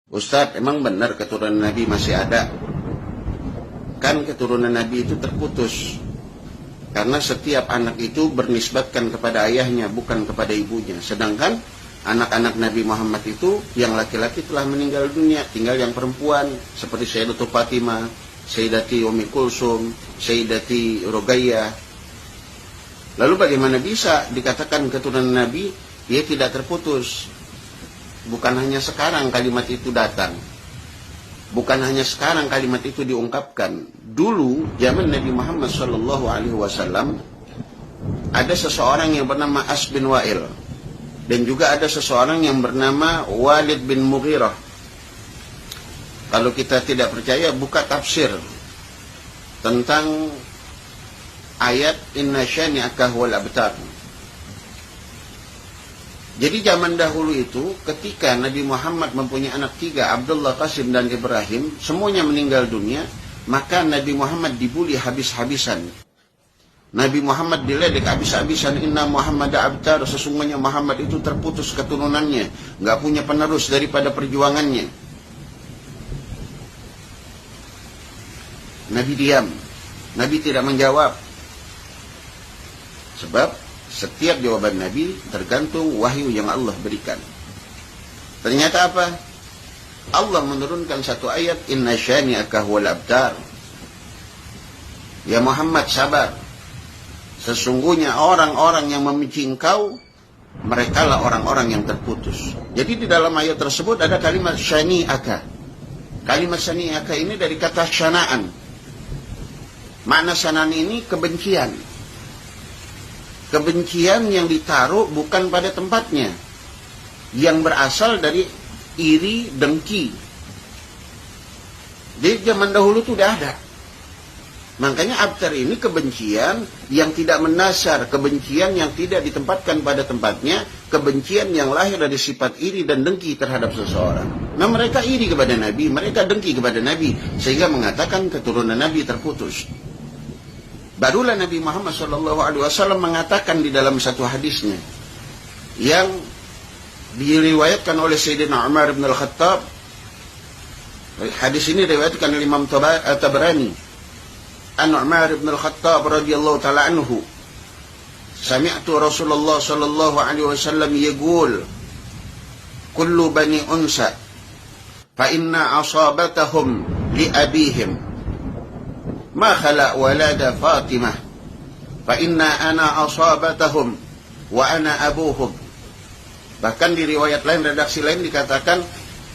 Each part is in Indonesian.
Ustadz, emang benar keturunan Nabi masih ada? Kan keturunan Nabi itu terputus. Karena setiap anak itu bernisbatkan kepada ayahnya, bukan kepada ibunya. Sedangkan anak-anak Nabi Muhammad itu yang laki-laki telah meninggal dunia, tinggal yang perempuan seperti Sayyidatul Fatimah, Sayyidati Ummi Kulsum, Sayyidati Ruqayyah. Lalu bagaimana bisa dikatakan keturunan Nabi dia tidak terputus? Bukan hanya sekarang kalimat itu datang. Bukan hanya sekarang kalimat itu diungkapkan. Dulu zaman Nabi Muhammad SAW ada seseorang yang bernama As bin Wa'il, dan juga ada seseorang yang bernama Walid bin Mughirah. Kalau kita tidak percaya, buka tafsir tentang ayat Inna syani'aka huwal abtar. Jadi zaman dahulu itu ketika Nabi Muhammad mempunyai anak tiga, Abdullah, Qasim, dan Ibrahim, semuanya meninggal dunia, maka Nabi Muhammad dibuli habis-habisan. Nabi Muhammad diledek habis-habisan. Inna Muhammad abtar, sesungguhnya Muhammad itu terputus keturunannya, nggak punya penerus daripada perjuangannya. Nabi diam, Nabi tidak menjawab. Sebab setiap jawaban Nabi tergantung wahyu yang Allah berikan. Ternyata apa? Allah menurunkan satu ayat, Inna syani'aka huwal abtar. Ya Muhammad, sabar. Sesungguhnya orang-orang yang membenci engkau, merekalah orang-orang yang terputus. Jadi di dalam ayat tersebut ada kalimat syani'aka. Kalimat syani'aka ini dari kata syana'an. Makna syana'an ini kebencian. Kebencian yang ditaruh bukan pada tempatnya, yang berasal dari iri, dengki. Di zaman dahulu itu sudah ada. Makanya abtar ini kebencian yang tidak mendasar, kebencian yang tidak ditempatkan pada tempatnya, kebencian yang lahir dari sifat iri dan dengki terhadap seseorang. Nah, mereka iri kepada Nabi, mereka dengki kepada Nabi, sehingga mengatakan keturunan Nabi terputus. Barulah Nabi Muhammad SAW mengatakan di dalam satu hadisnya yang diriwayatkan oleh Sayyidina Umar bin Al-Khattab. Hadis ini diriwayatkan oleh Imam Tabrani. An Umar bin Al-Khattab radhiyallahu ta'ala anhu, sami'tu Rasulullah sallallahu alaihi wasallam yaqul, kullu bani unsa fa inna asabatahum li abihim ma khala walada Fatimah fa inna ana asabatahum wa ana abuhum. Bahkan di riwayat lain, redaksi lain dikatakan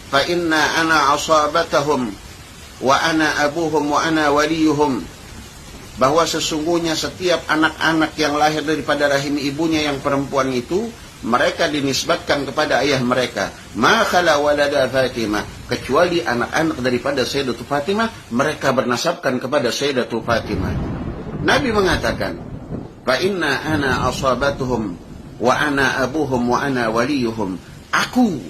fa inna ana asabatahum wa ana abuhum wa ana waliyuhum, bahwa sesungguhnya setiap anak-anak yang lahir daripada rahim ibunya yang perempuan itu, mereka dinisbatkan kepada ayah mereka. Ma khala walada Fatimah, kecuali anak-anak daripada Sayyidatul Fatimah, mereka bernasabkan kepada Sayyidatul Fatimah. Nabi mengatakan, fa inna ana asabatuhum wa ana abuhum wa ana waliyuhum. Aku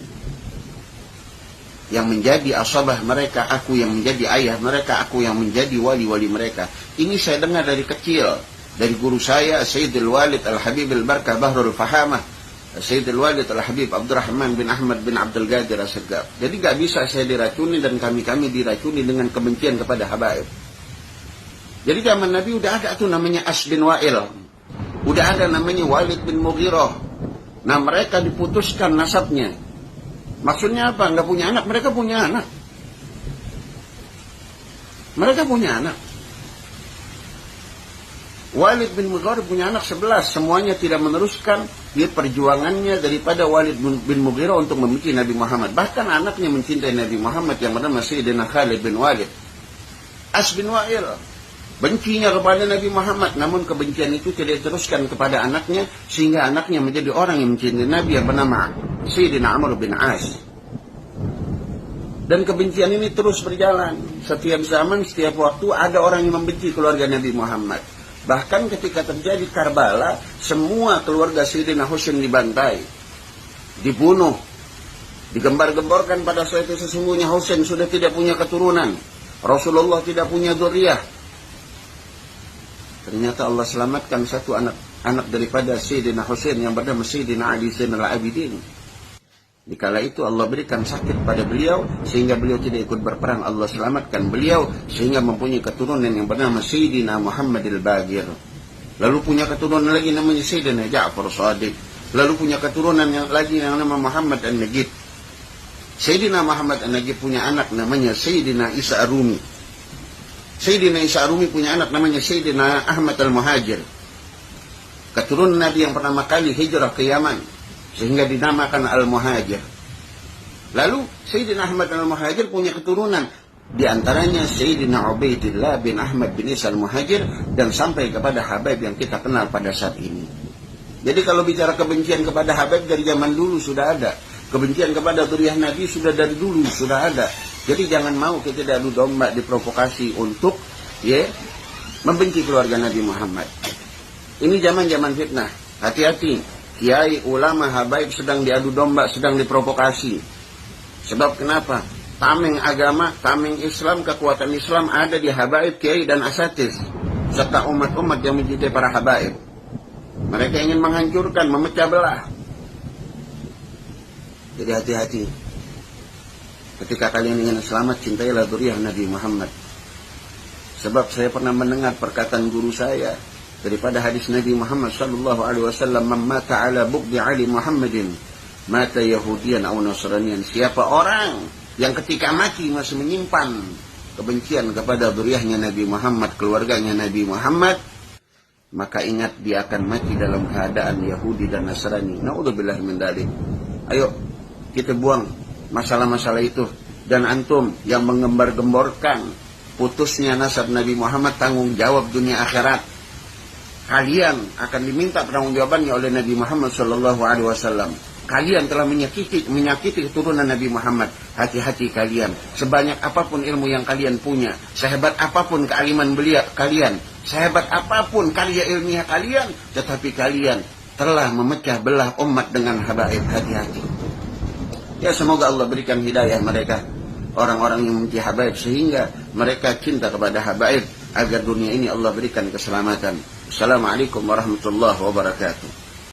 yang menjadi asabah mereka, aku yang menjadi ayah mereka, aku yang menjadi wali-wali mereka. Ini saya dengar dari kecil, dari guru saya, Sayyidul Walid Al-Habib Al-Barkah Bahrul Fahamah, Sayyidul Walid Al-Habib Abdurrahman bin Ahmad bin Abdul Qadir As-Segaf. Jadi gak bisa saya diracuni dan kami-kami diracuni dengan kebencian kepada habaib. Jadi zaman Nabi udah ada tuh namanya As bin Wa'il, udah ada namanya Walid bin Mughirah. Nah, mereka diputuskan nasabnya. Maksudnya apa? Nggak punya anak, mereka punya anak. Mereka punya anak. Walid bin Mughirah punya anak 11, semuanya tidak meneruskan perjuangannya daripada Walid bin Mughirah untuk membenci Nabi Muhammad. Bahkan anaknya mencintai Nabi Muhammad yang bernama Sayyidina Khalid bin Walid. As bin Wa'il bencinya kepada Nabi Muhammad, namun kebencian itu tidak diteruskan kepada anaknya, sehingga anaknya menjadi orang yang mencintai Nabi yang bernama Sayyidina Amr bin As. Dan kebencian ini terus berjalan. Setiap zaman, setiap waktu ada orang yang membenci keluarga Nabi Muhammad. Bahkan ketika terjadi Karbala, semua keluarga Sayyidina Husain dibantai, dibunuh, digembar-gemborkan pada saat itu sesungguhnya Husain sudah tidak punya keturunan, Rasulullah tidak punya dzurriyyah. Ternyata Allah selamatkan satu anak daripada Sayyidina Husain yang bernama Sayyidina Ali Zainal Abidin. Dikala itu Allah berikan sakit pada beliau sehingga beliau tidak ikut berperang. Allah selamatkan beliau sehingga mempunyai keturunan yang bernama Sayyidina Muhammad al-Baqir. Lalu punya keturunan lagi namanya Sayyidina Ja'far Shadiq. Lalu punya keturunan yang lagi yang nama Muhammad An-Najib. Sayyidina Muhammad An-Najib punya anak namanya Sayyidina Isa Ar-Rumi. Sayyidina Isa Ar-Rumi punya anak namanya Sayyidina Ahmad Al-Muhajir. Keturunan Nabi yang pertama kali hijrah ke Yaman, sehingga dinamakan Al-Muhajir. Lalu Sayyidina Ahmad Al-Muhajir punya keturunan, di antaranya Sayyidina Ubaidillah bin Ahmad bin Isa Al-Muhajir, dan sampai kepada Habib yang kita kenal pada saat ini. Jadi kalau bicara kebencian kepada Habib dari zaman dulu sudah ada. Kebencian kepada dzurriyyah Nabi sudah dari dulu sudah ada. Jadi jangan mau kita adu domba diprovokasi untuk membenci keluarga Nabi Muhammad. Ini zaman-zaman fitnah. Hati-hati. Kiai, ulama, habaib sedang diadu domba, sedang diprovokasi. Sebab kenapa? Tameng agama, tameng Islam, kekuatan Islam ada di habaib, kiai, dan asatidz, serta umat-umat yang mencintai para habaib. Mereka ingin menghancurkan, memecah belah. Jadi hati-hati. Ketika kalian ingin selamat, cintailah dzurriyyah Nabi Muhammad. Sebab saya pernah mendengar perkataan guru saya daripada hadis Nabi Muhammad sallallahu alaihi wasallam, "Man mata ala bughdi ali Muhammadin, mata Yahudiyan aw Nasraniyan." Siapa orang yang ketika mati masih menyimpan kebencian kepada dzurriyyahnya Nabi Muhammad, keluarganya Nabi Muhammad, maka ingat dia akan mati dalam keadaan Yahudi dan Nasrani. Na'udzubillah min dzalik. Ayo kita buang masalah-masalah itu. Dan antum yang mengembar-gemborkan putusnya nasab Nabi Muhammad, tanggung jawab dunia akhirat. Kalian akan diminta pertanggungjawabannya oleh Nabi Muhammad SAW. Kalian telah menyakiti keturunan Nabi Muhammad. Hati-hati kalian. Sebanyak apapun ilmu yang kalian punya, sehebat apapun kealiman beliau kalian, sehebat apapun karya ilmiah kalian, tetapi kalian telah memecah belah umat dengan habaib. Hati-hati. Ya, semoga Allah berikan hidayah mereka, orang-orang yang membenci habaib, sehingga mereka cinta kepada habaib, agar dunia ini Allah berikan keselamatan. Assalamualaikum warahmatullahi wabarakatuh.